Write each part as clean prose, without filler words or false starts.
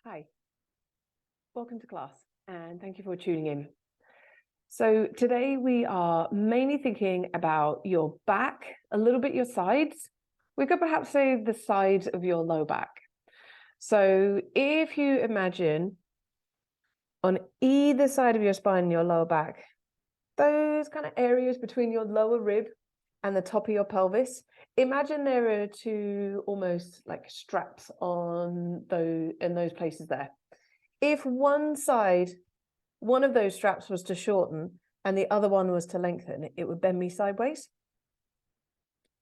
Hi, welcome to class, and thank you for tuning in. So today we are mainly thinking about your back, a little bit your sides. We could perhaps say the sides of your low back. So if you imagine on either side of your spine, your lower back, those kind of areas between your lower rib and the top of your pelvis, imagine there are two almost like straps on those places there. If one of those straps was to shorten and the other one was to lengthen, it would bend me sideways.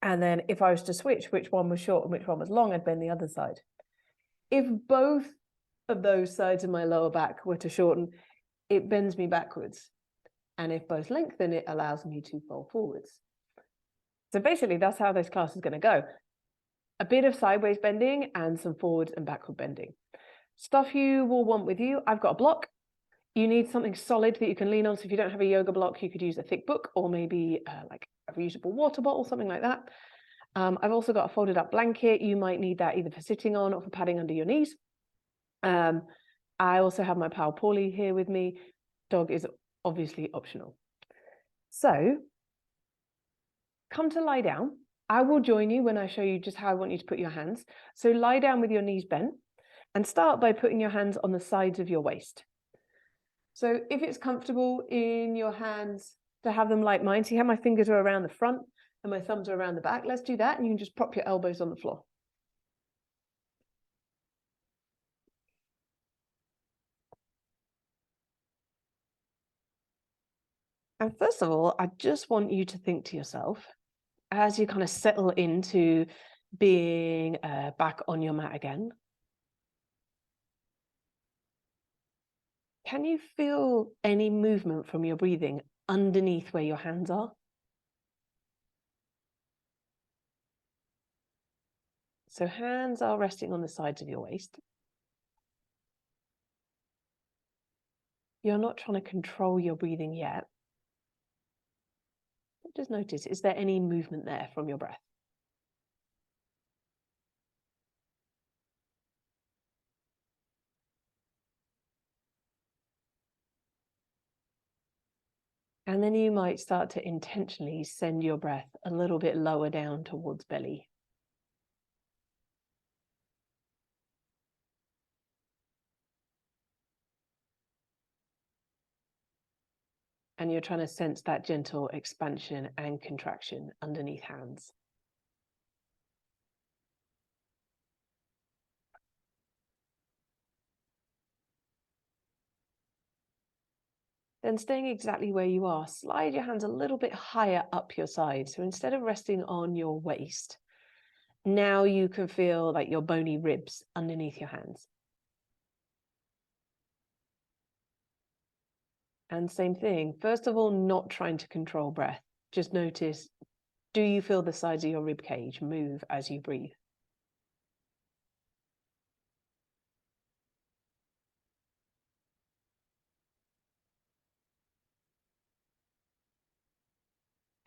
And then if I was to switch which one was short and which one was long, I'd bend the other side. If both of those sides of my lower back were to shorten, it bends me backwards. And if both lengthen, it allows me to fold forwards. So basically, that's how this class is going to go. A bit of sideways bending and some forward and backward bending. Stuff you will want with you. I've got a block. You need something solid that you can lean on. So if you don't have a yoga block, you could use a thick book or maybe like a reusable water bottle, something like that. I've also got a folded up blanket. You might need that either for sitting on or for padding under your knees. I also have my pal Paulie here with me. Dog is obviously optional. So come to lie down. I will join you when I show you just how I want you to put your hands. So lie down with your knees bent and start by putting your hands on the sides of your waist. So if it's comfortable in your hands to have them like mine, see how my fingers are around the front and my thumbs are around the back? Let's do that, and you can just prop your elbows on the floor. And first of all, I just want you to think to yourself, as you kind of settle into being back on your mat again, can you feel any movement from your breathing underneath where your hands are? So hands are resting on the sides of your waist. You're not trying to control your breathing yet. But just notice, is there any movement there from your breath? And then you might start to intentionally send your breath a little bit lower down towards belly. And you're trying to sense that gentle expansion and contraction underneath hands. Then staying exactly where you are, slide your hands a little bit higher up your side. So instead of resting on your waist, now you can feel like your bony ribs underneath your hands. And same thing, first of all, not trying to control breath. Just notice, do you feel the sides of your rib cage move as you breathe?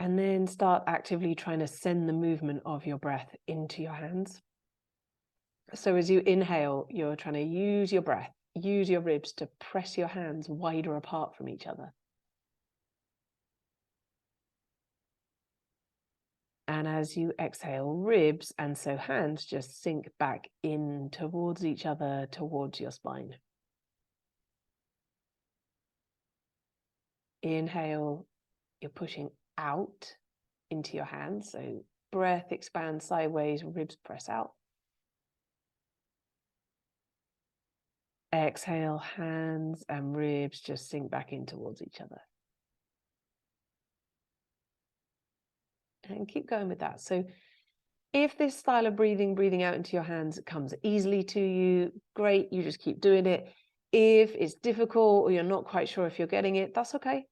And then start actively trying to send the movement of your breath into your hands. So as you inhale, you're trying to use your breath, use your ribs to press your hands wider apart from each other. And as you exhale, ribs and so hands just sink back in towards each other, towards your spine. Inhale, you're pushing out into your hands. So breath expands sideways, ribs press out. Exhale, hands and ribs just sink back in towards each other. And keep going with that. So if this style of breathing out into your hands comes easily to you, great, you just keep doing it. If it's difficult or you're not quite sure if you're getting it, that's okay.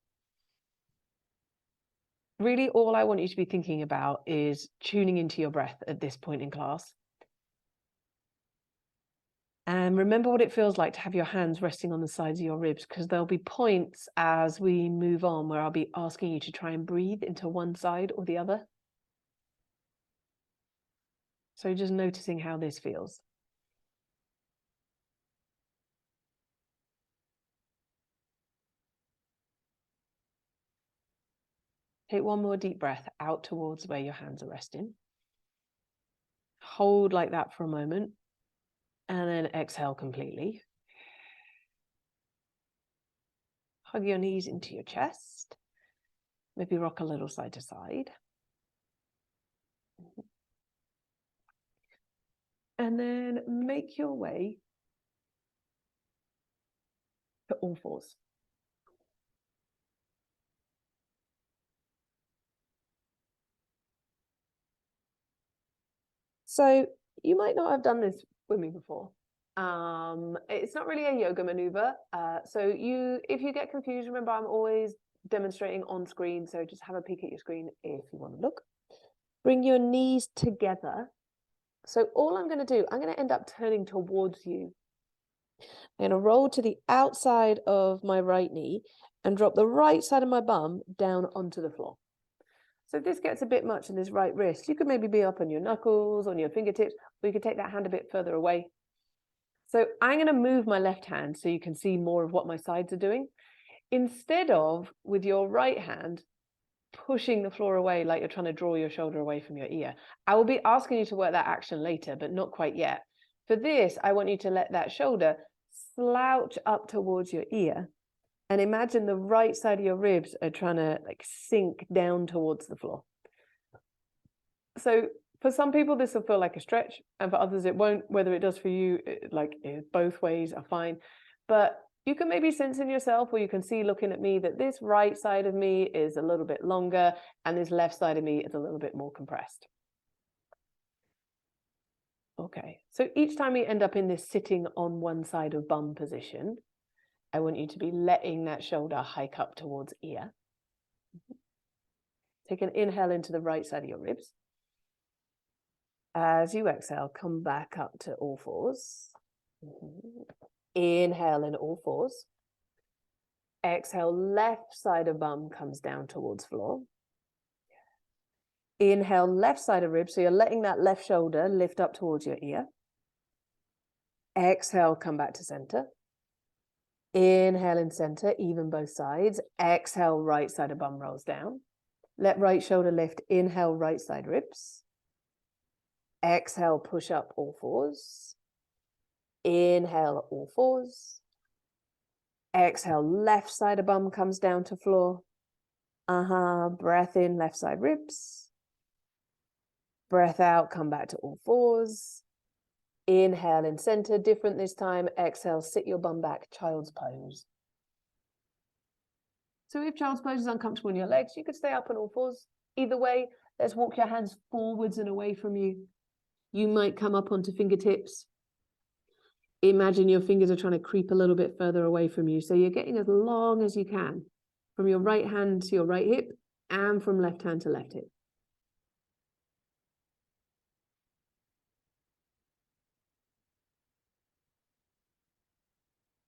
Really, all I want you to be thinking about is tuning into your breath at this point in class. And remember what it feels like to have your hands resting on the sides of your ribs, because there'll be points as we move on where I'll be asking you to try and breathe into one side or the other. So just noticing how this feels. Take one more deep breath out towards where your hands are resting. Hold like that for a moment, and then exhale completely. Hug your knees into your chest. Maybe rock a little side to side. And then make your way to all fours. So you might not have done this with me before. It's not really a yoga maneuver. So if you get confused, remember I'm always demonstrating on screen. So just have a peek at your screen if you want to look. Bring your knees together. So all I'm going to do, I'm going to end up turning towards you. I'm going to roll to the outside of my right knee and drop the right side of my bum down onto the floor. So if this gets a bit much in this right wrist, you could maybe be up on your knuckles, on your fingertips, or you could take that hand a bit further away. So I'm going to move my left hand so you can see more of what my sides are doing. Instead of, with your right hand, pushing the floor away like you're trying to draw your shoulder away from your ear. I will be asking you to work that action later, but not quite yet. For this, I want you to let that shoulder slouch up towards your ear. And imagine the right side of your ribs are trying to like sink down towards the floor. So for some people, this will feel like a stretch, and for others, it won't. Whether it does for you, both ways are fine. But you can maybe sense in yourself, or you can see looking at me, that this right side of me is a little bit longer, and this left side of me is a little bit more compressed. Okay, so each time we end up in this sitting on one side of bum position, I want you to be letting that shoulder hike up towards ear. Take an inhale into the right side of your ribs. As you exhale, come back up to all fours. Inhale in all fours. Exhale, left side of bum comes down towards floor. Inhale, left side of ribs, so you're letting that left shoulder lift up towards your ear. Exhale, come back to center. Inhale in center, even both sides. Exhale, right side of bum rolls down. Let right shoulder lift. Inhale, right side ribs. Exhale, push up all fours. Inhale, all fours. Exhale, left side of bum comes down to floor. Breath in, left side ribs. Breath out, come back to all fours. Inhale in center, different this time. Exhale, sit your bum back, child's pose. So if child's pose is uncomfortable in your legs, you could stay up on all fours. Either way, let's walk your hands forwards and away from you. You might come up onto fingertips. Imagine your fingers are trying to creep a little bit further away from you. So you're getting as long as you can from your right hand to your right hip and from left hand to left hip.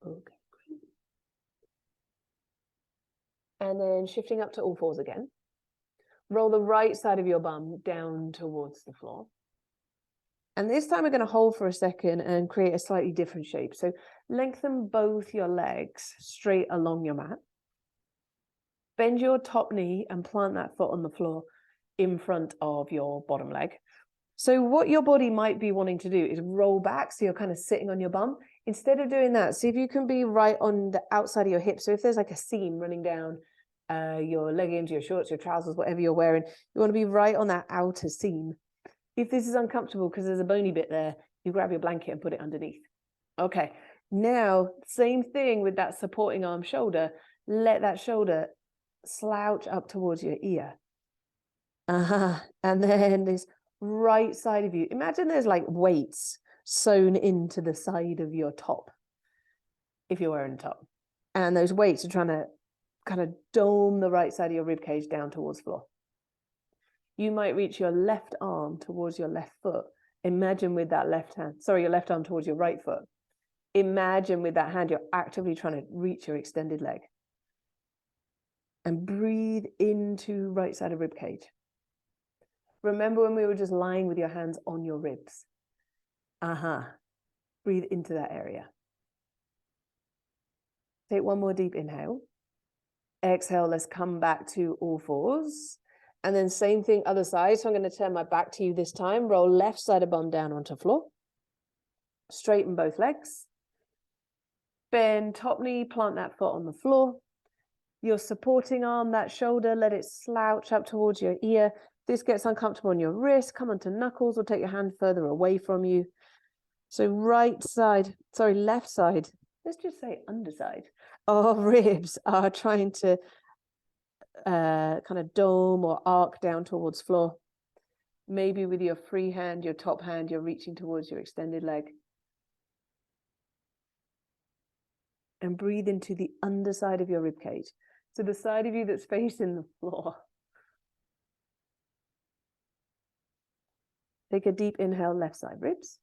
Okay, great. And then shifting up to all fours again. Roll the right side of your bum down towards the floor. And this time we're going to hold for a second and create a slightly different shape. So lengthen both your legs straight along your mat. Bend your top knee and plant that foot on the floor in front of your bottom leg. So what your body might be wanting to do is roll back, so you're kind of sitting on your bum. Instead of doing that, see if you can be right on the outside of your hip. So if there's like a seam running down your leggings, your shorts, your trousers, whatever you're wearing, you want to be right on that outer seam. If this is uncomfortable because there's a bony bit there, you grab your blanket and put it underneath. Okay, now same thing with that supporting arm shoulder. Let that shoulder slouch up towards your ear. And then this right side of you, imagine there's like weights sewn into the side of your top, if you're wearing a top. And those weights are trying to kind of dome the right side of your rib cage down towards floor. You might reach your left arm towards your left foot. Imagine with that left hand, sorry, your left arm towards your right foot. Imagine with that hand, you're actively trying to reach your extended leg. And breathe into right side of rib cage. Remember when we were just lying with your hands on your ribs? Breathe into that area. Take one more deep inhale. Exhale, let's come back to all fours. And then same thing, other side. So I'm going to turn my back to you this time. Roll left side of bum down onto floor. Straighten both legs. Bend top knee, plant that foot on the floor. Your supporting arm, that shoulder, let it slouch up towards your ear. This gets uncomfortable on your wrist, come onto knuckles or take your hand further away from you. So left side, let's just say underside of ribs are trying to kind of dome or arc down towards floor. Maybe with your free hand, your top hand, you're reaching towards your extended leg. And breathe into the underside of your rib cage. So the side of you that's facing the floor. Take a deep inhale, left side ribs.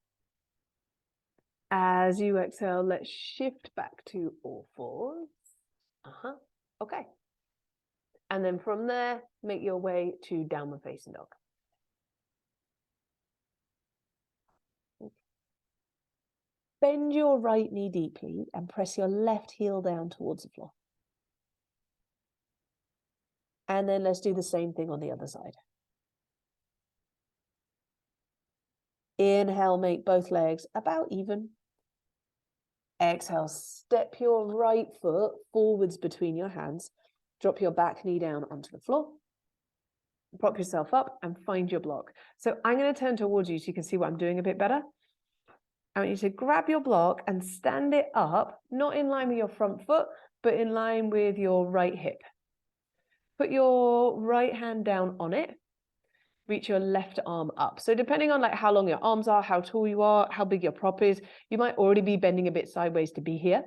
As you exhale, let's shift back to all fours. Okay. And then from there, make your way to downward facing dog. Bend your right knee deeply and press your left heel down towards the floor. And then let's do the same thing on the other side. Inhale, make both legs about even. Exhale, step your right foot forwards between your hands. Drop your back knee down onto the floor. Prop yourself up and find your block. So I'm going to turn towards you so you can see what I'm doing a bit better. I want you to grab your block and stand it up, not in line with your front foot, but in line with your right hip. Put your right hand down on it. Reach your left arm up. So depending on like how long your arms are, how tall you are, how big your prop is, you might already be bending a bit sideways to be here.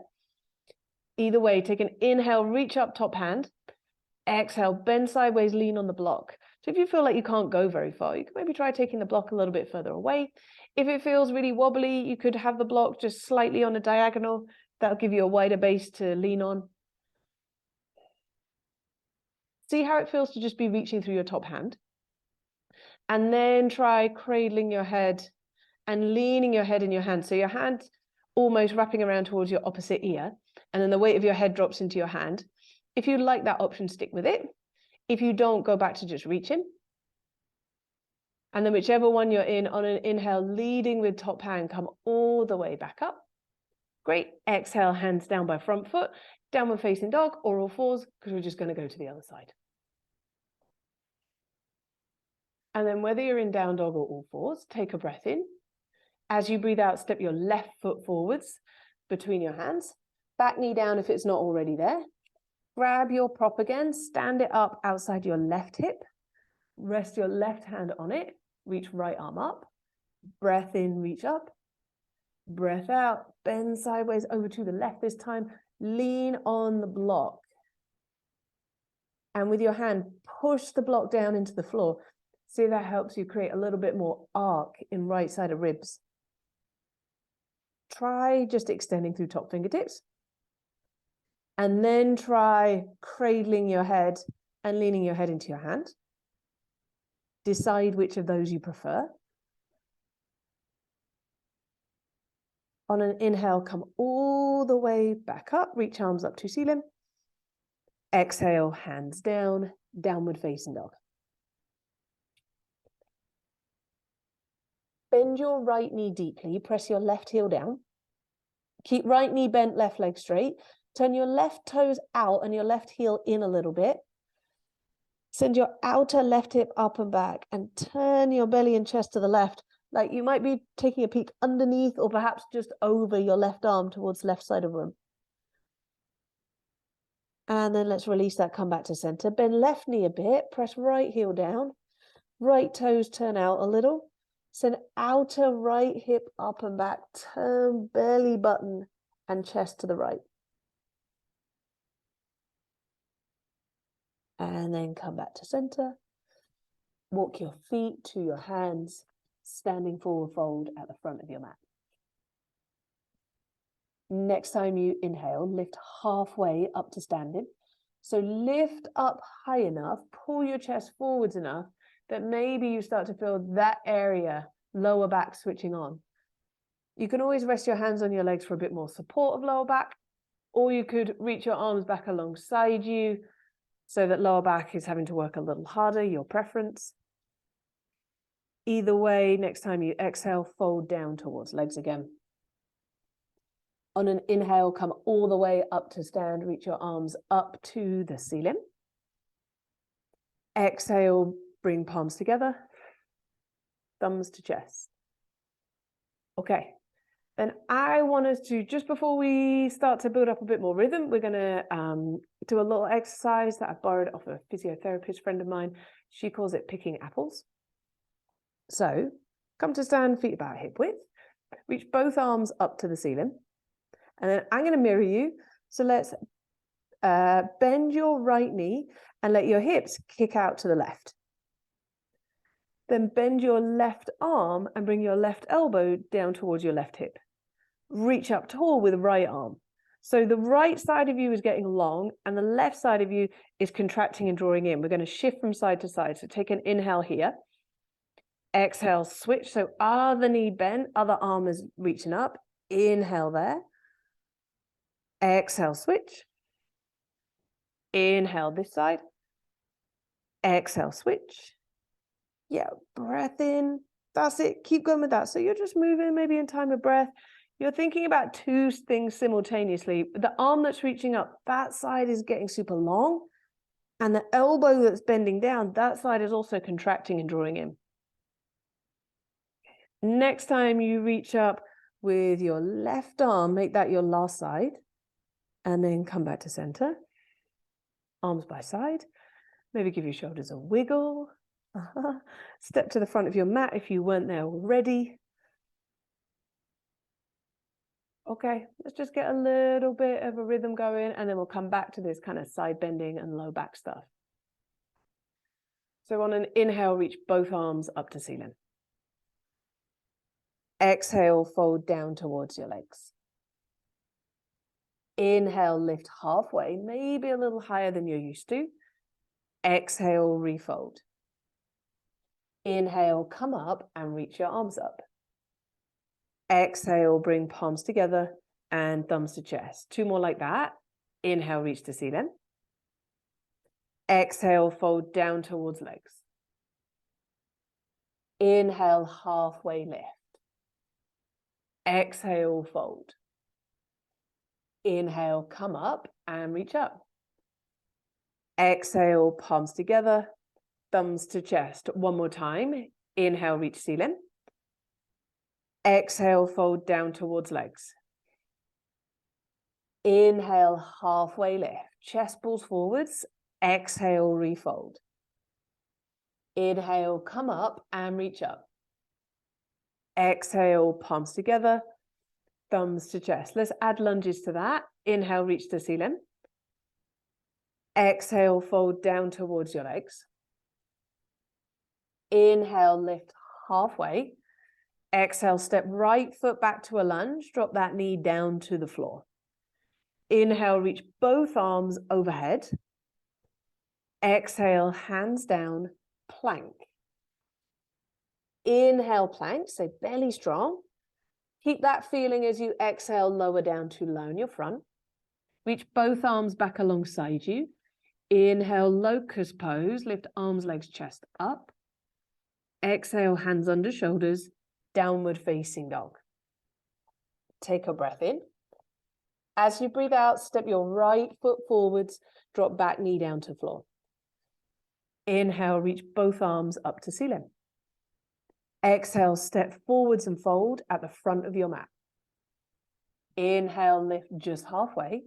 Either way, take an inhale, reach up top hand. Exhale, bend sideways, lean on the block. So if you feel like you can't go very far, you can maybe try taking the block a little bit further away. If it feels really wobbly, you could have the block just slightly on a diagonal. That'll give you a wider base to lean on. See how it feels to just be reaching through your top hand. And then try cradling your head and leaning your head in your hand. So your hand almost wrapping around towards your opposite ear. And then the weight of your head drops into your hand. If you like that option, stick with it. If you don't, go back to just reaching. And then whichever one you're in, on an inhale, leading with top hand, come all the way back up. Great. Exhale, hands down by front foot, downward facing dog or all fours, because we're just going to go to the other side. And then whether you're in down dog or all fours, take a breath in. As you breathe out, step your left foot forwards between your hands. Back knee down if it's not already there. Grab your prop again, stand it up outside your left hip. Rest your left hand on it. Reach right arm up. Breath in, reach up. Breath out, bend sideways over to the left this time. Lean on the block. And with your hand, push the block down into the floor. See if that helps you create a little bit more arc in right side of ribs. Try just extending through top fingertips. And then try cradling your head and leaning your head into your hand. Decide which of those you prefer. On an inhale, come all the way back up. Reach arms up to ceiling. Exhale, hands down, downward facing dog. Bend your right knee deeply, press your left heel down. Keep right knee bent, left leg straight. Turn your left toes out and your left heel in a little bit. Send your outer left hip up and back and turn your belly and chest to the left. Like you might be taking a peek underneath or perhaps just over your left arm towards left side of room. And then let's release that, come back to center. Bend left knee a bit, press right heel down. Right toes turn out a little. Send outer right hip up and back. Turn belly button and chest to the right. And then come back to center. Walk your feet to your hands, standing forward fold at the front of your mat. Next time you inhale, lift halfway up to standing. So lift up high enough, pull your chest forwards enough that maybe you start to feel that area, lower back switching on. You can always rest your hands on your legs for a bit more support of lower back, or you could reach your arms back alongside you, so that lower back is having to work a little harder, your preference. Either way, next time you exhale, fold down towards legs again. On an inhale, come all the way up to stand, reach your arms up to the ceiling. Exhale, bring palms together, thumbs to chest. Okay, then I want us to, just before we start to build up a bit more rhythm, we're gonna do a little exercise that I borrowed off a physiotherapist friend of mine. She calls it picking apples. So come to stand, feet about hip width, reach both arms up to the ceiling. And then I'm going to mirror you. So let's bend your right knee and let your hips kick out to the left. Then bend your left arm and bring your left elbow down towards your left hip. Reach up tall with the right arm. So the right side of you is getting long and the left side of you is contracting and drawing in. We're going to shift from side to side. So take an inhale here. Exhale, switch. So other knee bent, other arm is reaching up. Inhale there. Exhale, switch. Inhale this side. Exhale, switch. Yeah, breath in. That's it. Keep going with that. So you're just moving maybe in time of breath. You're thinking about two things simultaneously. The arm that's reaching up, that side is getting super long. And the elbow that's bending down, that side is also contracting and drawing in. Next time you reach up with your left arm, make that your last side. And then come back to center. Arms by side. Maybe give your shoulders a wiggle. Step to the front of your mat if you weren't there already. Okay, let's just get a little bit of a rhythm going and then we'll come back to this kind of side bending and low back stuff. So on an inhale, reach both arms up to ceiling. Exhale, fold down towards your legs. Inhale, lift halfway, maybe a little higher than you're used to. Exhale, refold. Inhale, come up and reach your arms up. Exhale, bring palms together and thumbs to chest. Two more like that. Inhale, reach to ceiling. Exhale, fold down towards legs. Inhale, halfway lift. Exhale, fold. Inhale, come up and reach up. Exhale, palms together, thumbs to chest. One more time. Inhale, reach ceiling. Exhale, fold down towards legs. Inhale, halfway lift. Chest pulls forwards. Exhale, refold. Inhale, come up and reach up. Exhale, palms together, thumbs to chest. Let's add lunges to that. Inhale, reach to ceiling. Exhale, fold down towards your legs. Inhale, lift halfway. Exhale, step right foot back to a lunge. Drop that knee down to the floor. Inhale, reach both arms overhead. Exhale, hands down, plank. Inhale, plank, so belly strong. Keep that feeling as you exhale, lower down to low in your front. Reach both arms back alongside you. Inhale, locust pose. Lift arms, legs, chest up. Exhale, hands under shoulders. Downward facing dog. Take a breath in. As you breathe out, step your right foot forwards. Drop back knee down to floor. Inhale, reach both arms up to ceiling. Exhale, step forwards and fold at the front of your mat. Inhale, lift just halfway.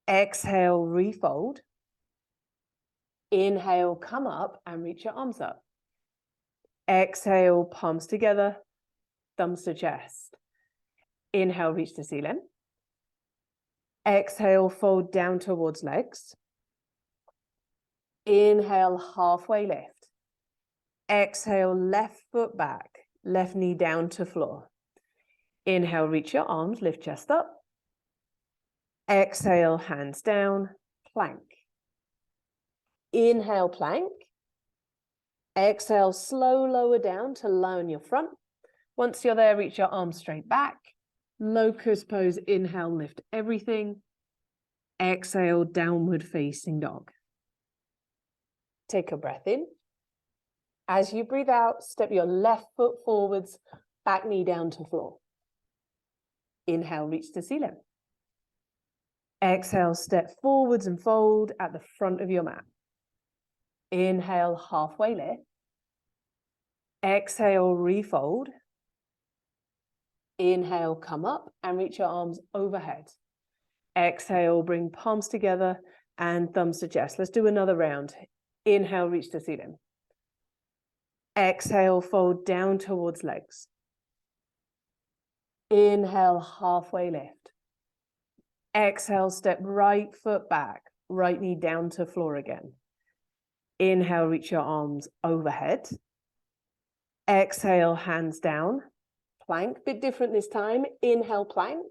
Exhale, refold. Inhale, come up and reach your arms up. Exhale, palms together, thumbs to chest. Inhale, reach to ceiling. Exhale, fold down towards legs. Inhale, halfway lift. Exhale, left foot back, left knee down to floor. Inhale, reach your arms, lift chest up. Exhale, hands down, plank. Inhale, plank. Exhale, slow lower down to low in your front. Once you're there, reach your arms straight back. Locust pose, inhale, lift everything. Exhale, downward facing dog. Take a breath in. As you breathe out, step your left foot forwards, back knee down to floor. Inhale, reach to ceiling. Exhale, step forwards and fold at the front of your mat. Inhale, halfway lift. Exhale, refold. Inhale, come up and reach your arms overhead. Exhale, bring palms together and thumbs to chest. Let's do another round. Inhale, reach to ceiling. Exhale, fold down towards legs. Inhale, halfway lift. Exhale, step right foot back, right knee down to floor again. Inhale, reach your arms overhead. Exhale, hands down. Plank, bit different this time. Inhale, plank.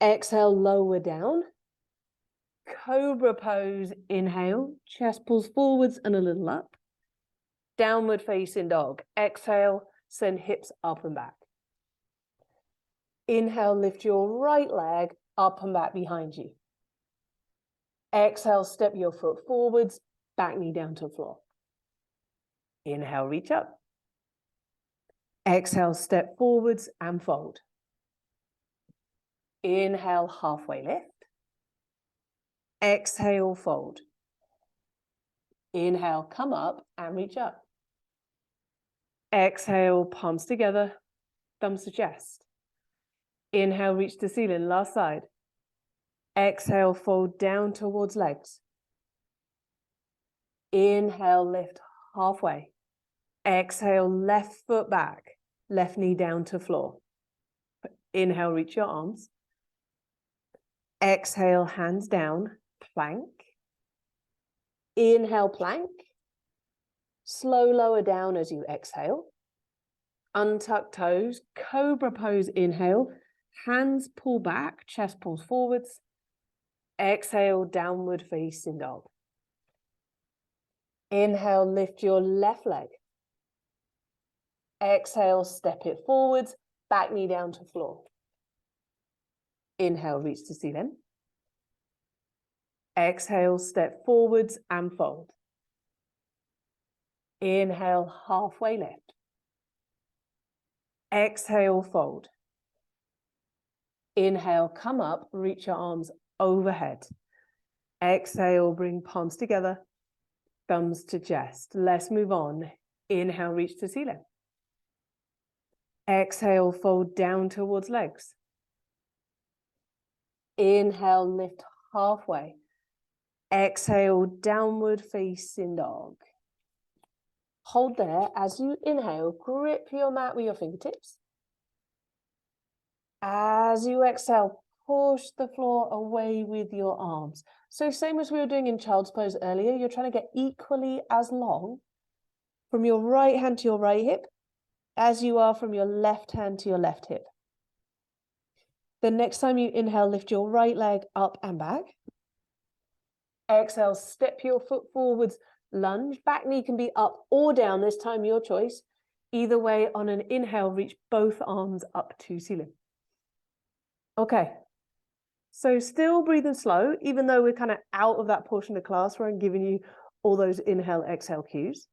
Exhale, lower down. Cobra pose, inhale, chest pulls forwards and a little up. Downward facing dog. Exhale, send hips up and back. Inhale, lift your right leg up and back behind you. Exhale, step your foot forwards, back knee down to the floor. Inhale, reach up. Exhale, step forwards and fold. Inhale, halfway lift. Exhale, fold. Inhale, come up and reach up. Exhale, palms together, thumbs to chest. Inhale, reach to ceiling, last side. Exhale, fold down towards legs. Inhale, lift halfway. Exhale, left foot back, left knee down to floor. Inhale, reach your arms. Exhale, hands down, plank. Inhale, plank. Slow lower down as you exhale. Untuck toes, cobra pose, inhale. Hands pull back, chest pulls forwards. Exhale, downward facing dog. Inhale, lift your left leg. Exhale, step it forwards, back knee down to floor. Inhale, reach to ceiling. Exhale, step forwards and fold. Inhale, halfway lift. Exhale, fold. Inhale, come up, reach your arms overhead. Exhale, bring palms together, thumbs to chest. Let's move on. Inhale, reach to ceiling. Exhale, fold down towards legs. Inhale, lift halfway. Exhale, downward facing dog. Hold there. As you inhale, grip your mat with your fingertips. As you exhale, push the floor away with your arms. So same as we were doing in child's pose earlier, you're trying to get equally as long from your right hand to your right hip as you are from your left hand to your left hip. The next time you inhale, lift your right leg up and back. Exhale, step your foot forwards, lunge. Back knee can be up or down, this time your choice. Either way, on an inhale, reach both arms up to ceiling. Okay, so still breathing slow, even though we're kind of out of that portion of class where I'm giving you all those inhale, exhale cues.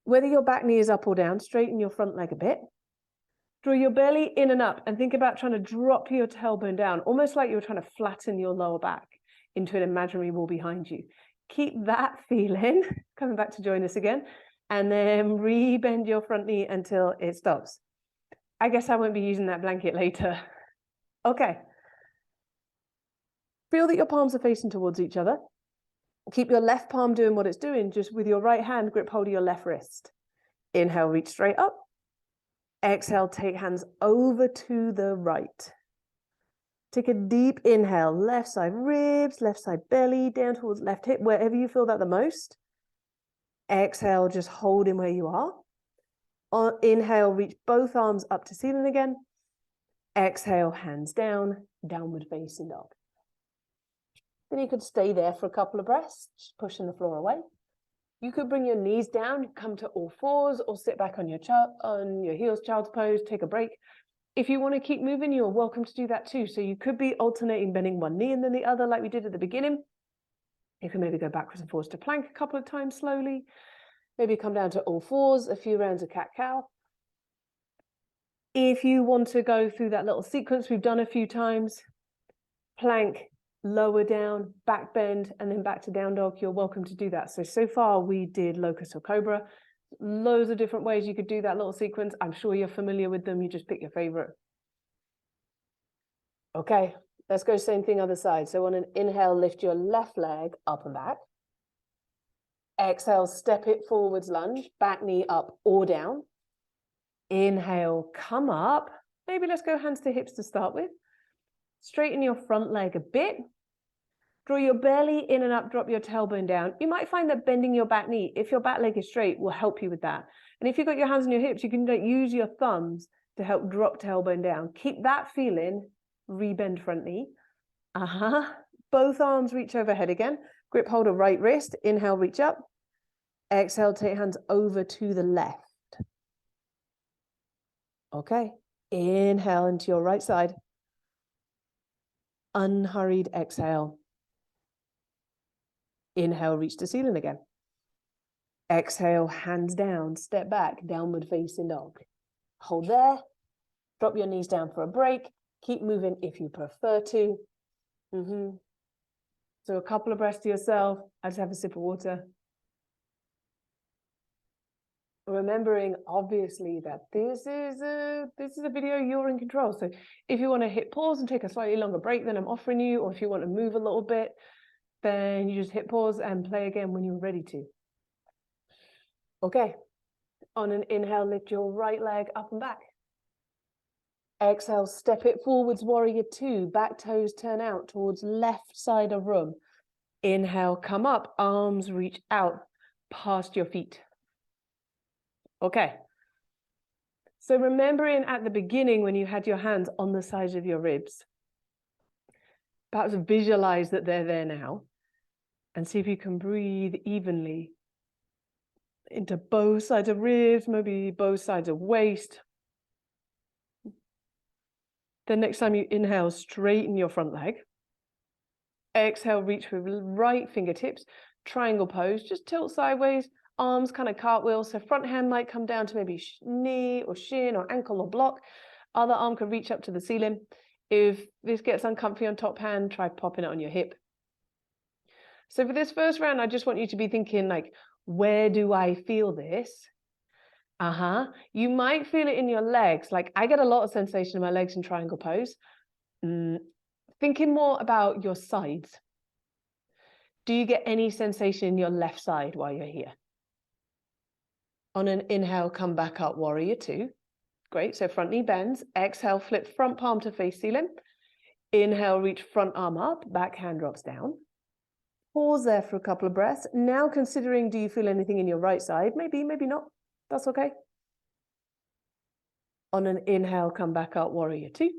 Whether your back knee is up or down, straighten your front leg a bit. Draw your belly in and up and think about trying to drop your tailbone down, almost like you're trying to flatten your lower back into an imaginary wall behind you. Keep that feeling, coming back to join us again, and then re-bend your front knee until it stops. I guess I won't be using that blanket later. Okay. Feel that your palms are facing towards each other. Keep your left palm doing what it's doing, just with your right hand, grip hold of your left wrist. Inhale, reach straight up. Exhale, take hands over to the right. Take a deep inhale, left side ribs, left side belly, down towards left hip, wherever you feel that the most. Exhale, just holding where you are. Inhale, reach both arms up to ceiling again. Exhale, hands down, downward facing dog. Then you could stay there for a couple of breaths, just pushing the floor away. You could bring your knees down, come to all fours, or sit back on your heels, child's pose, take a break. If you want to keep moving, you're welcome to do that too. So you could be alternating, bending one knee and then the other like we did at the beginning. You can maybe go backwards and forwards to plank a couple of times slowly. Maybe come down to all fours, a few rounds of cat-cow. If you want to go through that little sequence we've done a few times, plank, lower down, back bend, and then back to down dog, you're welcome to do that. So far we did locust or cobra. Loads of different ways you could do that little sequence. I'm sure you're familiar with them. You just pick your favorite. Okay, let's go same thing other side. So on an inhale, lift your left leg up and back. Exhale, step it forwards, lunge, back knee up or down. Inhale, come up. Maybe let's go hands to hips to start with. Straighten your front leg a bit. Draw your belly in and up, drop your tailbone down. You might find that bending your back knee, if your back leg is straight, will help you with that. And if you've got your hands on your hips, you can use your thumbs to help drop tailbone down. Keep that feeling, rebend front knee. Both arms reach overhead again. Grip hold of right wrist. Inhale, reach up. Exhale, take hands over to the left. Okay. Inhale into your right side. Unhurried exhale. Inhale, reach the ceiling again. Exhale, hands down, step back, downward facing dog. Hold there. Drop your knees down for a break. Keep moving if you prefer to. So a couple of breaths to yourself. I just have a sip of water. Remembering, obviously, that this is a video you're in control. So if you want to hit pause and take a slightly longer break than I'm offering you, or if you want to move a little bit, then you just hit pause and play again when you're ready to. Okay. On an inhale, lift your right leg up and back. Exhale, step it forwards, warrior two. Back toes turn out towards left side of room. Inhale, come up, arms reach out past your feet. Okay. So remembering at the beginning when you had your hands on the sides of your ribs, perhaps visualize that they're there now and see if you can breathe evenly into both sides of ribs, maybe both sides of waist. Then next time you inhale, straighten your front leg. Exhale, reach with right fingertips, triangle pose, just tilt sideways, arms kind of cartwheel. So front hand might come down to maybe knee or shin or ankle or block. Other arm can reach up to the ceiling. If this gets uncomfy on top hand, try popping it on your hip. So for this first round, I just want you to be thinking like, where do I feel this? You might feel it in your legs. Like I get a lot of sensation in my legs in triangle pose. Thinking more about your sides. Do you get any sensation in your left side while you're here? On an inhale, come back up, warrior two. Great, so front knee bends. Exhale, flip front palm to face ceiling. Inhale, reach front arm up, back hand drops down. Pause there for a couple of breaths. Now considering, do you feel anything in your right side? Maybe, maybe not. That's okay. On an inhale, come back up, warrior two.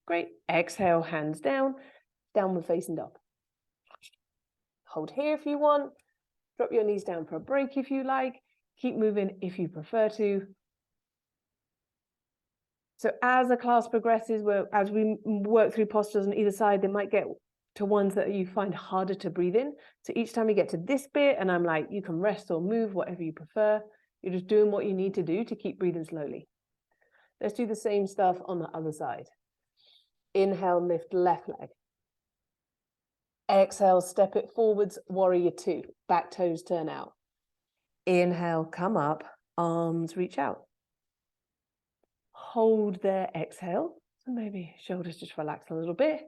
Great. Exhale, hands down, downward facing dog. Hold here if you want. Drop your knees down for a break if you like. Keep moving if you prefer to. So as the class progresses, as we work through postures on either side, they might get to ones that you find harder to breathe in. So each time you get to this bit, and I'm like, you can rest or move, whatever you prefer. You're just doing what you need to do to keep breathing slowly. Let's do the same stuff on the other side. Inhale, lift left leg. Exhale, step it forwards, warrior two. Back toes turn out. Inhale, come up, arms reach out. Hold there, exhale. So maybe shoulders just relax a little bit.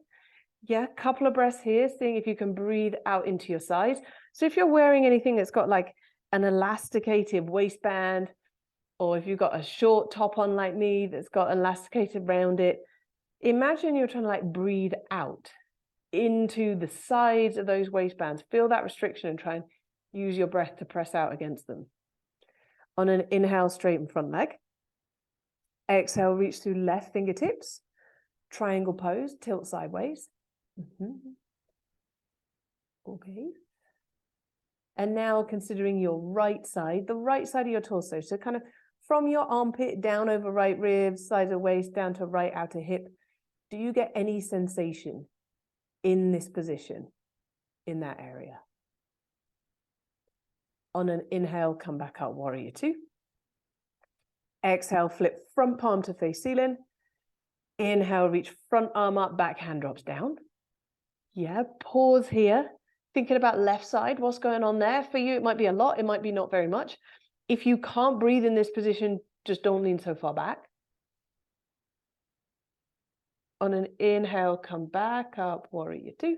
Yeah, couple of breaths here, seeing if you can breathe out into your sides. So if you're wearing anything that's got like an elasticated waistband, or if you've got a short top on like me that's got elasticated around it, imagine you're trying to like breathe out into the sides of those waistbands. Feel that restriction and try and use your breath to press out against them. On an inhale, straighten front leg. Exhale, reach through left fingertips. Triangle pose, tilt sideways. Okay. And now considering your right side, the right side of your torso. So kind of from your armpit down over right ribs, sides of waist, down to right outer hip. Do you get any sensation in this position? in that area. On an inhale, come back up, warrior two. Exhale, flip front palm to face ceiling. Inhale, reach front arm up, back hand drops down. Yeah, pause here. Thinking about left side, what's going on there? For you, it might be a lot, it might be not very much. If you can't breathe in this position, just don't lean so far back. On an inhale, come back up, warrior two.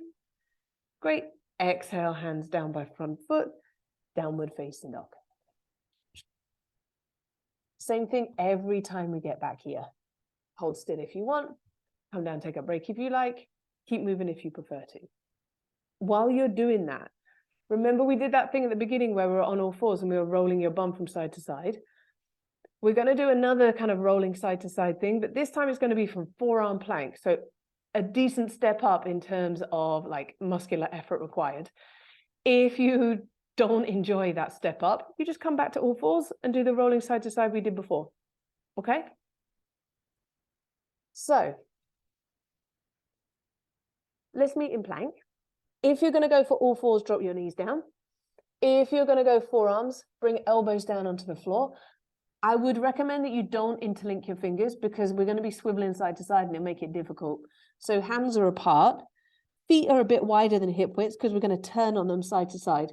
Great. Exhale, hands down by front foot, downward facing dog. Same thing every time we get back here. Hold still if you want. Come down, take a break if you like. Keep moving if you prefer to. While you're doing that, remember we did that thing at the beginning where we were on all fours and we were rolling your bum from side to side. We're going to do another kind of rolling side to side thing, but this time it's going to be from forearm plank. So a decent step up in terms of like muscular effort required. If you don't enjoy that step up, you just come back to all fours and do the rolling side to side we did before. Okay? So let's meet in plank. If you're going to go for all fours, drop your knees down. If you're going to go forearms, bring elbows down onto the floor. I would recommend that you don't interlink your fingers because we're going to be swiveling side to side and it'll make it difficult. So hands are apart. Feet are a bit wider than hip width because we're going to turn on them side to side.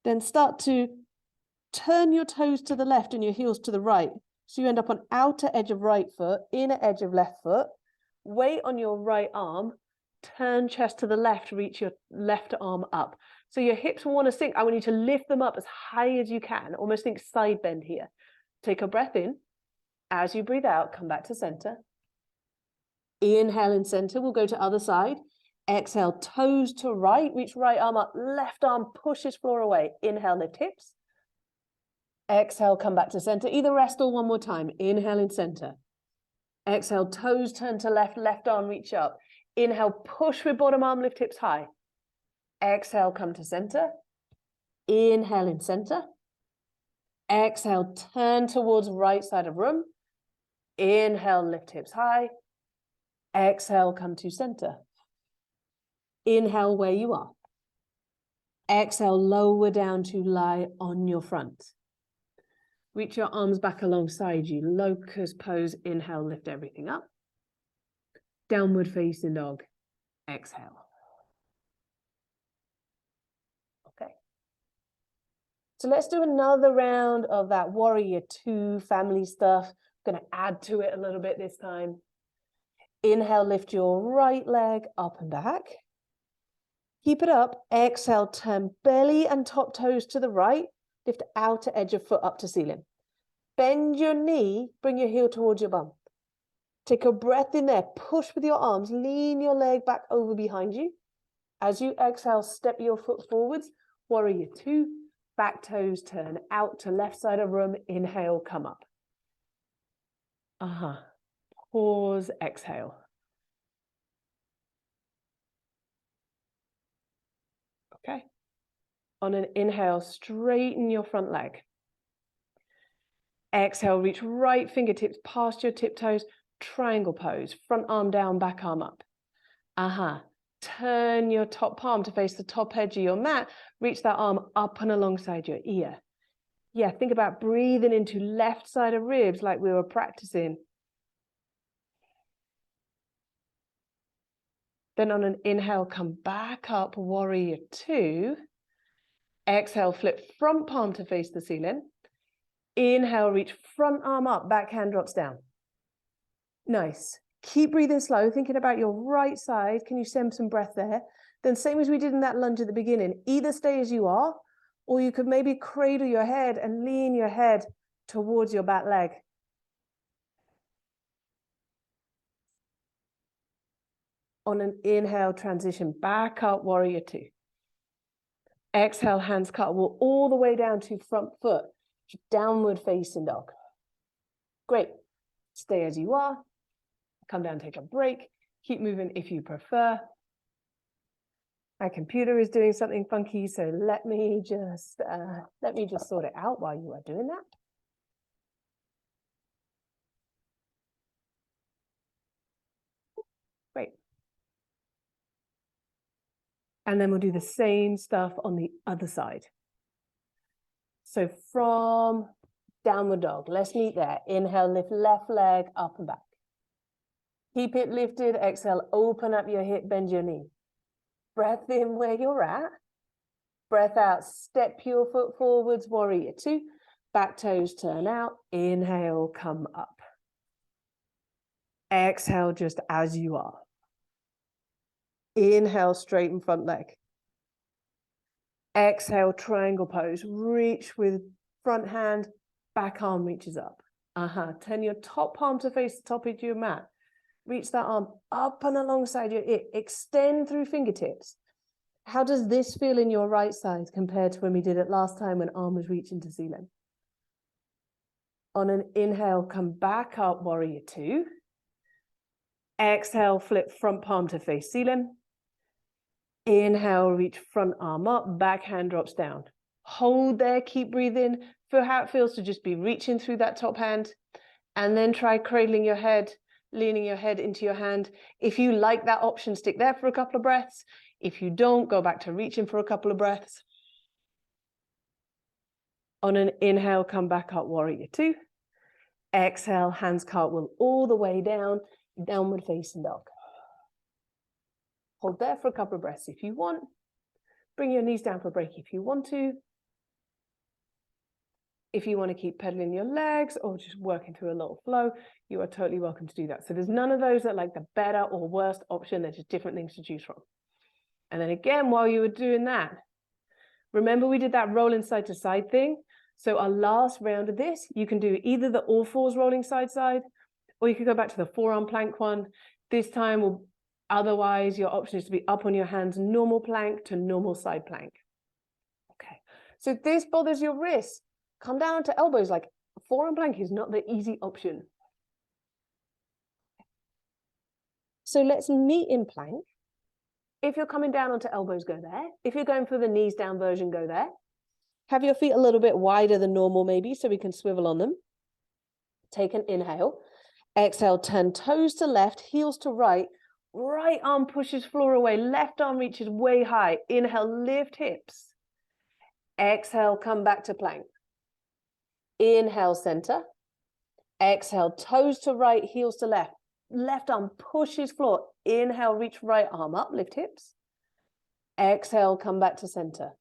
Then start to turn your toes to the left and your heels to the right. So you end up on outer edge of right foot, inner edge of left foot. Weight on your right arm. Turn chest to the left, reach your left arm up. So your hips want to sink. I want you to lift them up as high as you can. Almost think side bend here. Take a breath in. As you breathe out, come back to center. Inhale in center. We'll go to other side. Exhale, toes to right. Reach right arm up. Left arm pushes floor away. Inhale, lift hips. Exhale, come back to center. Either rest or one more time. Inhale in center. Exhale, toes turn to left. Left arm reach up. Inhale, push with bottom arm, lift hips high. Exhale, come to center. Inhale in center. Exhale, turn towards right side of room. Inhale, lift hips high. Exhale, come to center. Inhale where you are. Exhale, lower down to lie on your front. Reach your arms back alongside you. Locust pose. Inhale, lift everything up. Downward facing dog. Exhale. Okay. So let's do another round of that warrior two family stuff. I'm going to add to it a little bit this time. Inhale, lift your right leg up and back. Keep it up. Exhale, turn belly and top toes to the right. Lift outer edge of foot up to ceiling. Bend your knee, bring your heel towards your bum. Take a breath in there, push with your arms, lean your leg back over behind you. As you exhale, step your foot forwards, warrior two, back toes turn out to left side of room, inhale, come up. Pause, exhale. Okay. On an inhale, straighten your front leg. Exhale, reach right fingertips past your tiptoes, triangle pose, front arm down, back arm up. Turn your top palm to face the top edge of your mat, reach that arm up and alongside your ear. Yeah, think about breathing into left side of ribs like we were practicing. Then on an inhale, come back up, warrior two. Exhale, flip front palm to face the ceiling. Inhale, reach front arm up, back hand drops down. Nice. Keep breathing slow, thinking about your right side. Can you send some breath there? Then same as we did in that lunge at the beginning, either stay as you are, or you could maybe cradle your head and lean your head towards your back leg. On an inhale, transition back up, warrior two. Exhale, hands cartwheel all the way down to front foot, downward facing dog. Great. Stay as you are. Come down, take a break. Keep moving if you prefer. My computer is doing something funky, so let me just sort it out while you are doing that. Great. And then we'll do the same stuff on the other side. So from downward dog, let's meet there. Inhale, lift left leg up and back. Keep it lifted. Exhale, open up your hip, bend your knee. Breath in where you're at. Breath out, step your foot forwards, warrior two. Back toes turn out. Inhale, come up. Exhale just as you are. Inhale, straighten front leg. Exhale, triangle pose. Reach with front hand, back arm reaches up. Turn your top palm to face the top of your mat. Reach that arm up and alongside your ear. Extend through fingertips. How does this feel in your right side compared to when we did it last time when arm was reaching to ceiling? On an inhale, come back up, warrior two. Exhale, flip front palm to face ceiling. Inhale, reach front arm up, back hand drops down. Hold there, keep breathing. Feel how it feels to just be reaching through that top hand. And then try cradling your head, leaning your head into your hand. If you like that option, stick there for a couple of breaths. If you don't, go back to reaching for a couple of breaths. On an inhale, come back up, warrior two. Exhale, hands cartwheel all the way down, downward facing dog. Hold there for a couple of breaths if you want. Bring your knees down for a break if you want to. If you want to keep pedaling your legs or just working through a little flow, you are totally welcome to do that. So there's none of those that like the better or worst option. There's just different things to choose from. And then again, while you were doing that, remember we did that rolling side to side thing. So our last round of this, you can do either the all fours rolling side side, or you could go back to the forearm plank one. This time, otherwise your option is to be up on your hands, normal plank to normal side plank. Okay, so if this bothers your wrists, come down onto elbows. Like forearm plank is not the easy option. So let's meet in plank. If you're coming down onto elbows, go there. If you're going for the knees down version, go there. Have your feet a little bit wider than normal maybe so we can swivel on them. Take an inhale. Exhale, turn toes to left, heels to right. Right arm pushes floor away. Left arm reaches way high. Inhale, lift hips. Exhale, come back to plank. Inhale, center. Exhale, toes to right, heels to left. Left arm pushes floor. Inhale, reach right arm up, lift hips. Exhale, come back to center.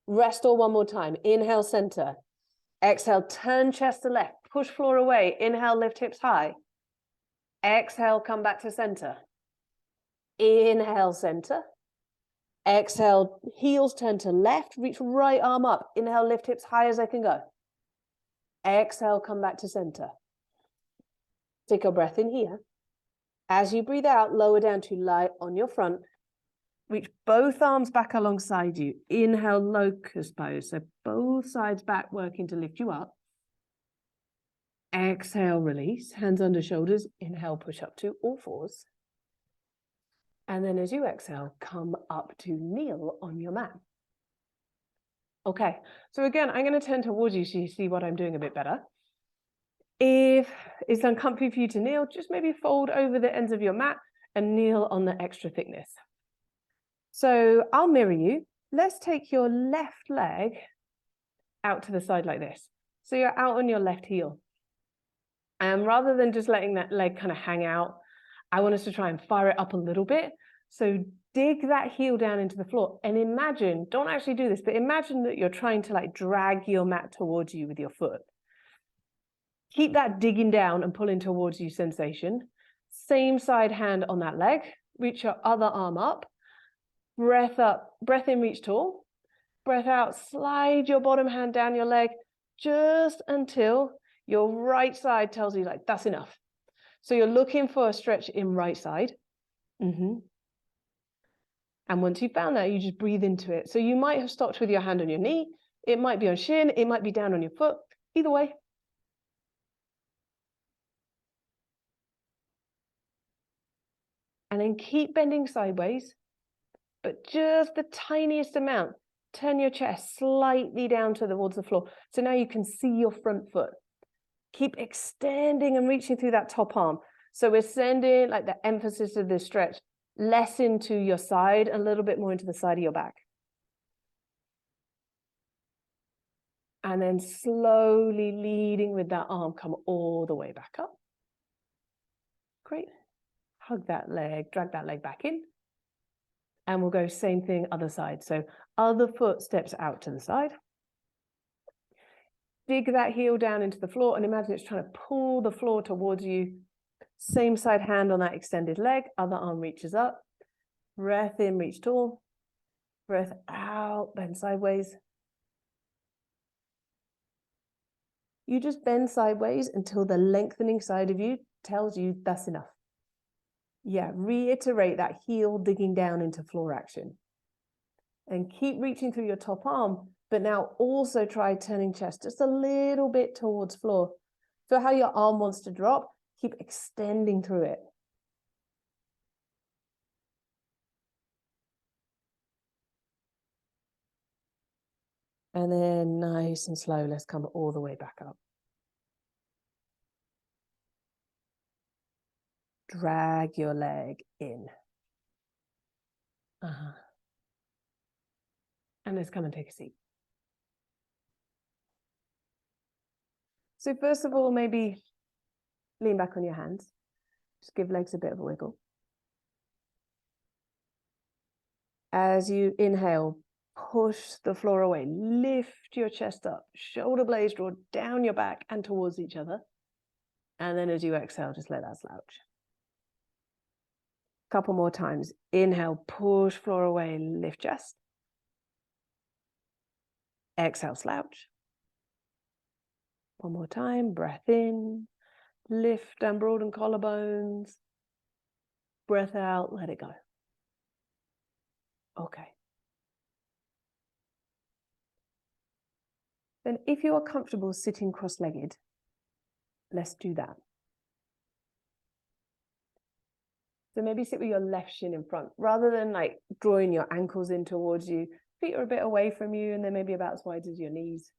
Rest all one more time. Inhale, center. Exhale, turn chest to left. Push floor away. Inhale, lift hips high. Exhale, come back to center. Inhale, center. Exhale, heels turn to left. Reach right arm up. Inhale, lift hips high as I can go. Exhale, come back to center. Take a breath in here. As you breathe out, lower down to lie on your front. Reach both arms back alongside you. Inhale, locust pose. So both sides back, working to lift you up. Exhale, release. Hands under shoulders. Inhale, push up to all fours. And then as you exhale, come up to kneel on your mat. Okay, so again, I'm going to turn towards you so you see what I'm doing a bit better. If it's uncomfortable for you to kneel, just maybe fold over the ends of your mat and kneel on the extra thickness. So I'll mirror you. Let's take your left leg out to the side like this. So you're out on your left heel. And rather than just letting that leg kind of hang out, I want us to try and fire it up a little bit. So dig that heel down into the floor and imagine, don't actually do this, but imagine that you're trying to like drag your mat towards you with your foot. Keep that digging down and pulling towards you sensation. Same side hand on that leg. Reach your other arm up. Breath up, breath in, reach tall. Breath out, slide your bottom hand down your leg just until your right side tells you like, that's enough. So you're looking for a stretch in right side. And once you've found that, you just breathe into it. So you might have stopped with your hand on your knee. It might be on shin. It might be down on your foot. Either way. And then keep bending sideways, but just the tiniest amount. Turn your chest slightly down towards the floor. So now you can see your front foot. Keep extending and reaching through that top arm. So we're sending like the emphasis of this stretch less into your side, a little bit more into the side of your back. And then slowly leading with that arm, come all the way back up. Great. Hug that leg, drag that leg back in. And we'll go same thing, other side. So other foot steps out to the side. Dig that heel down into the floor and imagine it's trying to pull the floor towards you. Same side hand on that extended leg, other arm reaches up. Breath in, reach tall. Breath out, bend sideways. You just bend sideways until the lengthening side of you tells you that's enough. Yeah, reiterate that heel digging down into floor action. And keep reaching through your top arm, but now also try turning chest just a little bit towards floor. So how your arm wants to drop, keep extending through it. And then nice and slow, let's come all the way back up. Drag your leg in. And let's come and take a seat. So first of all, maybe lean back on your hands. Just give legs a bit of a wiggle. As you inhale, push the floor away. Lift your chest up. Shoulder blades draw down your back and towards each other. And then as you exhale, just let that slouch. Couple more times. Inhale, push floor away, lift chest. Exhale, slouch. One more time. Breath in. Lift and broaden collarbones. Breath out, let it go. Okay. Then if you are comfortable sitting cross-legged, let's do that. So maybe sit with your left shin in front, rather than like drawing your ankles in towards you. Feet are a bit away from you and then maybe about as wide as your knees.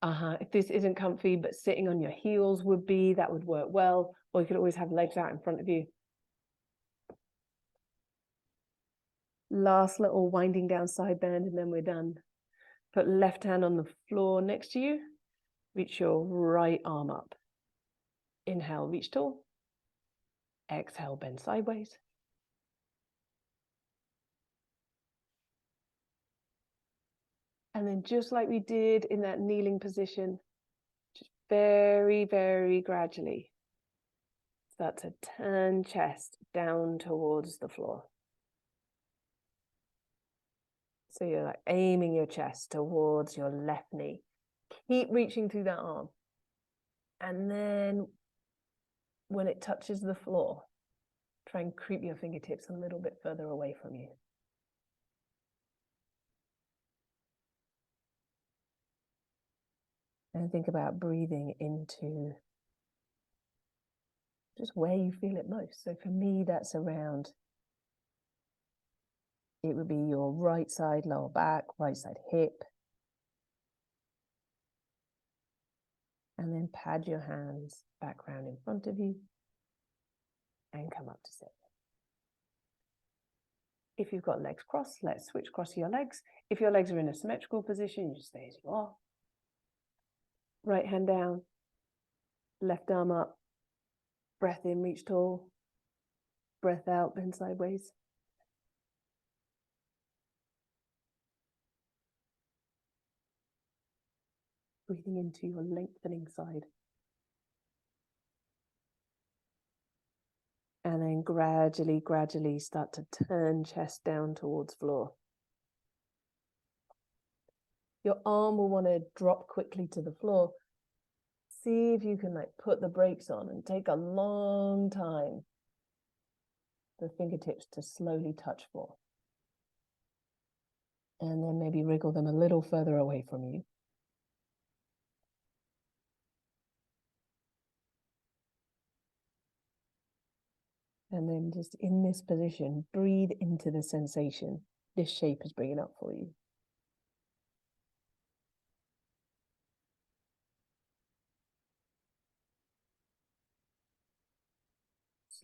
If this isn't comfy, but sitting on your heels would be, that would work well. Or you could always have legs out in front of you. Last little winding down side bend and then we're done. Put left hand on the floor next to you. Reach your right arm up. Inhale, reach tall. Exhale, bend sideways. And then just like we did in that kneeling position, just very, very gradually start to turn chest down towards the floor. So you're like aiming your chest towards your left knee. Keep reaching through that arm. And then when it touches the floor, try and creep your fingertips a little bit further away from you. And think about breathing into just where you feel it most. So for me, that's around, it would be your right side lower back, right side hip. And then pad your hands back round in front of you and come up to sit. If you've got legs crossed, let's switch across your legs. If your legs are in a symmetrical position, you just stay as you are. Right hand down, left arm up, breath in, reach tall, breath out, bend sideways. Breathing into your lengthening side. And then gradually, gradually start to turn chest down towards floor. Your arm will want to drop quickly to the floor. See if you can like put the brakes on and take a long time for the fingertips to slowly touch floor. And then maybe wriggle them a little further away from you. And then just in this position, breathe into the sensation this shape is bringing up for you.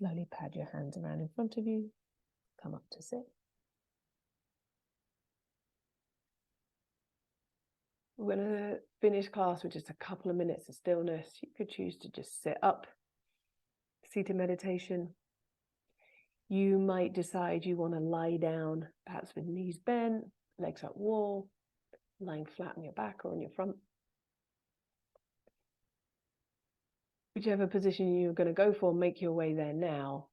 Slowly pad your hands around in front of you. Come up to sit. We're going to finish class with just a couple of minutes of stillness. You could choose to just sit up, seated meditation. You might decide you want to lie down, perhaps with knees bent, legs up wall, lying flat on your back or on your front. Whichever position you're going to go for, make your way there now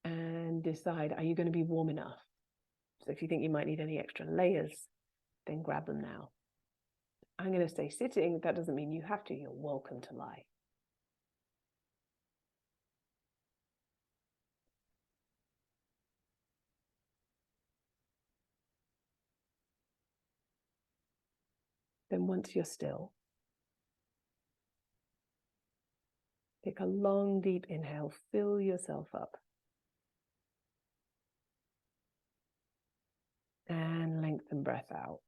and decide, are you going to be warm enough? So if you think you might need any extra layers, then grab them now. I'm going to stay sitting. That doesn't mean you have to. You're welcome to lie. Then once you're still, take a long, deep inhale. Fill yourself up. And lengthen breath out.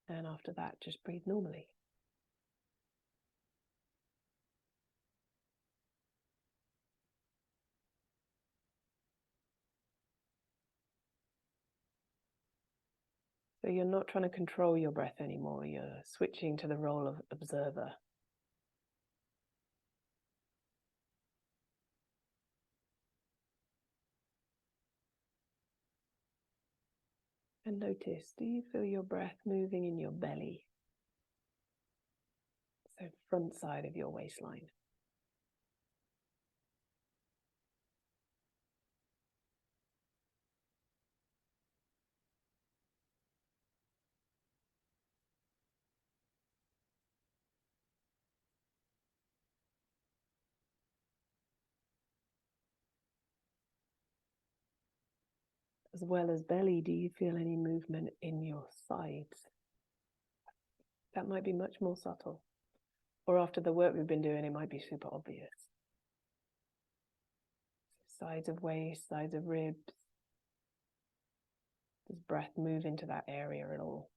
And after that, just breathe normally. So you're not trying to control your breath anymore. You're switching to the role of observer. And notice, do you feel your breath moving in your belly? So front side of your waistline. As well as belly, do you feel any movement in your sides? That might be much more subtle. Or after the work we've been doing, it might be super obvious. Sides of waist, sides of ribs. Does breath move into that area at all?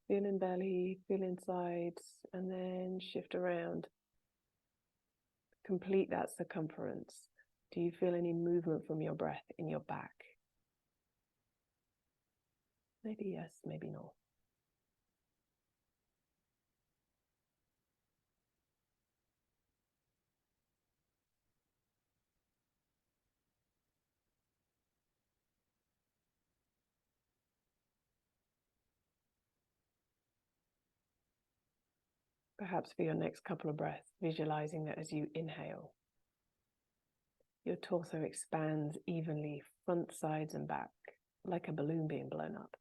Feeling belly, feeling sides, and then shift around. Complete that circumference. Do you feel any movement from your breath in your back? Maybe yes, maybe no. Perhaps for your next couple of breaths, visualizing that as you inhale, your torso expands evenly, front, sides, and back, like a balloon being blown up.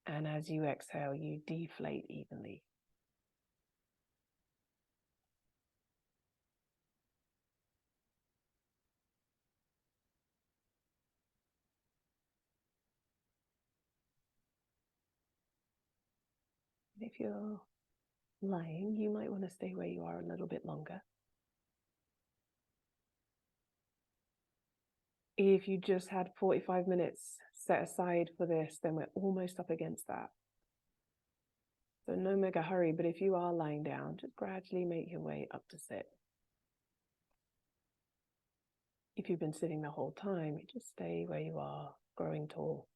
And as you exhale, you deflate evenly. If you're lying, you might want to stay where you are a little bit longer. If you just had 45 minutes set aside for this, then we're almost up against that. So no mega hurry, but if you are lying down, just gradually make your way up to sit. If you've been sitting the whole time, you just stay where you are, growing tall.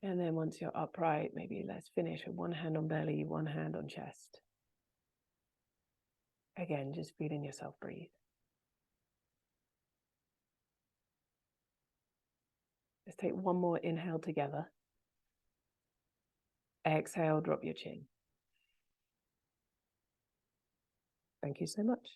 And then once you're upright, maybe let's finish with one hand on belly, one hand on chest. Again, just feeling yourself breathe. Let's take one more inhale together. Exhale, drop your chin. Thank you so much.